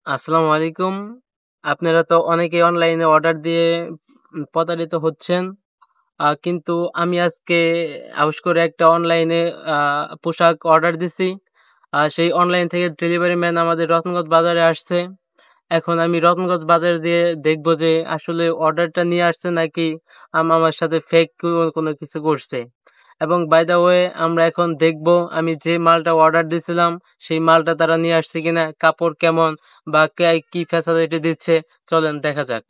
আসসালামু আলাইকুম। আপনারা তো অনেকেই অনলাইনে অর্ডার দিয়ে প্রতারিত হচ্ছেন। কিন্তু আমি আজকে হুট করে একটা অনলাইনে আ পোশাক অর্ডার দিছি। সেই অনলাইন থেকে ডেলিভারি ম্যান আমাদের রতনগঞ্জ বাজারে আসছে। এখন আমি রতনগঞ্জ বাজার দিয়ে দেখব যে আসলে অর্ডারটা নিয়ে আসছে নাকি আমার সাথে ফেক কোনো কিছু করছে। এবং বাই দ্য ওয়ে আমরা এখন দেখব আমি যে মালটা অর্ডার দিছিলাম সেই মালটা তারা নিয়ে আসছে কিনা, কাপড় কেমন বা কি ফ্যাসিলিটি দিচ্ছে, চলেন দেখা যাক।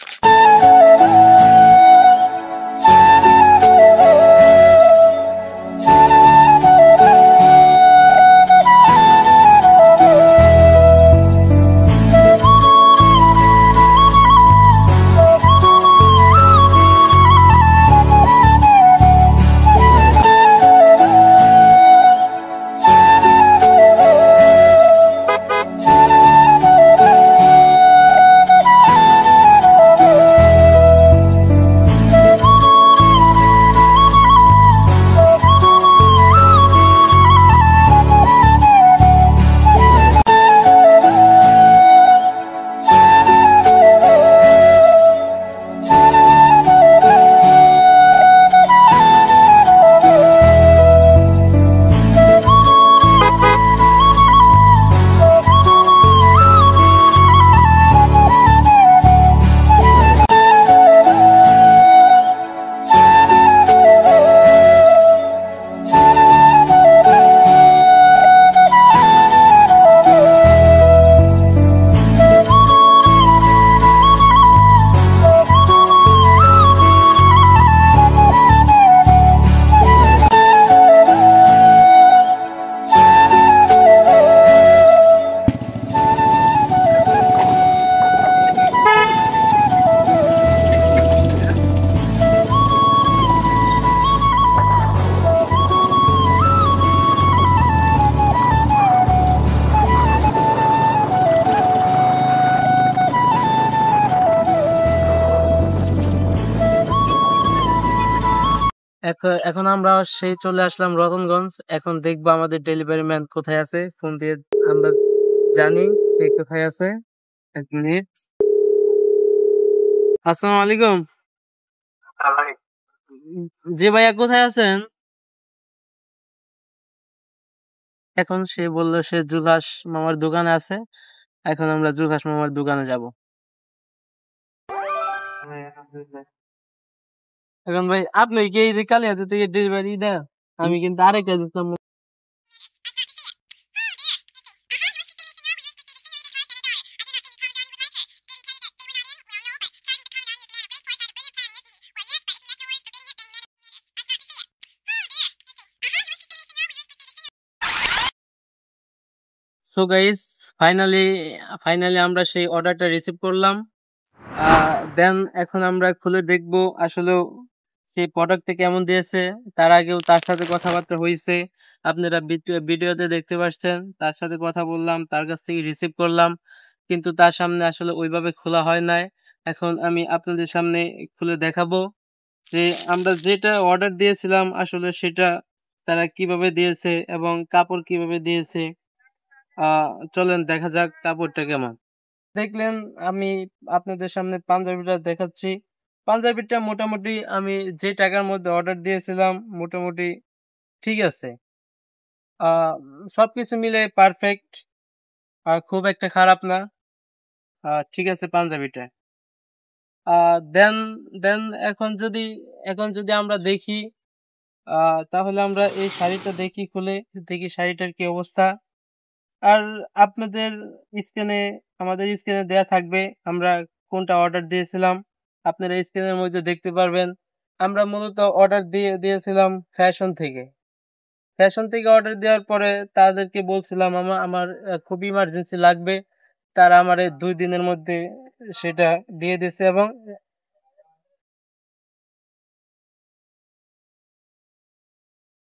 এখন আমরা সেই চলে আসলাম রতনগঞ্জ। এখন দেখবো আমাদের ডেলিভারি ম্যান কোথায় আছে। ফোন দিয়ে আমরা জানি সে কোথায় আছে। ১ মিনিট। আসসালামু আলাইকুম। উম, জি ভাইয়া, কোথায় আছেন? এখন সে বলল সে জুলহাস মামার দোকানে আছে। এখন আমরা জুলহাস মামার দোকানে যাব। এখন ভাই, আপনি কি এই যে কালিয়াতে থেকে ডেলিভারি দেন? আমি কিন্তু আরেকটা দিতাম। সো গাইস, ফাইনালি ফাইনালি আমরা সেই অর্ডারটা রিসিভ করলাম। দেন এখন আমরা খুলে দেখবো আসলেও সেই প্রোডাক্টটা কেমন দিয়েছে। তার আগেও তার সাথে কথাবার্তা হইছে। আপনারা ভিডিওতে দেখতে পাচ্ছেন। তার সাথে কথা বললাম, তার কাছ থেকে রিসিভ করলাম। কিন্তু তার সামনে আসলে ওইভাবে খোলা হয় নাই। এখন আমি আপনাদের সামনে খুলে দেখাবো যে আমরা যেটা অর্ডার দিয়েছিলাম আসলে সেটা তারা কিভাবে দিয়েছে এবং কাপড় কিভাবে দিয়েছে। আ চলেন দেখা যাক কাপড়টা কেমন। দেখলেন, আমি আপনাদের সামনে পাঞ্জাবিটা দেখাচ্ছি। পাঞ্জাবিটা মোটামুটি আমি যে টাকার মধ্যে অর্ডার দিয়েছিলাম মোটামুটি ঠিক আছে। আ সবকিছু মিলে পারফেক্ট। খুব একটা খারাপ না। ঠিক আছে পাঞ্জাবিটা। আ দেন দেন এখন যদি আমরা দেখি, আ তাহলে আমরা এই শাড়িটা দেখি খুলে, দেখি শাড়িটার কি অবস্থা। আর আপনাদের স্ক্রিনে আমাদের স্ক্রিনে দেয়া থাকবে আমরা কোনটা অর্ডার দিয়েছিলাম। আপনারা স্ক্রিনের মধ্যে দেখতে পারবেন। আমরা মূলত অর্ডার দিয়েছিলাম ফ্যাশন থেকে। ফ্যাশন থেকে অর্ডার দেওয়ার পরে তাদেরকে বলছিলাম আমার খুব ইমার্জেন্সি লাগবে। তারা আমারে ২ দিনের মধ্যে সেটা দিয়ে দিছে এবং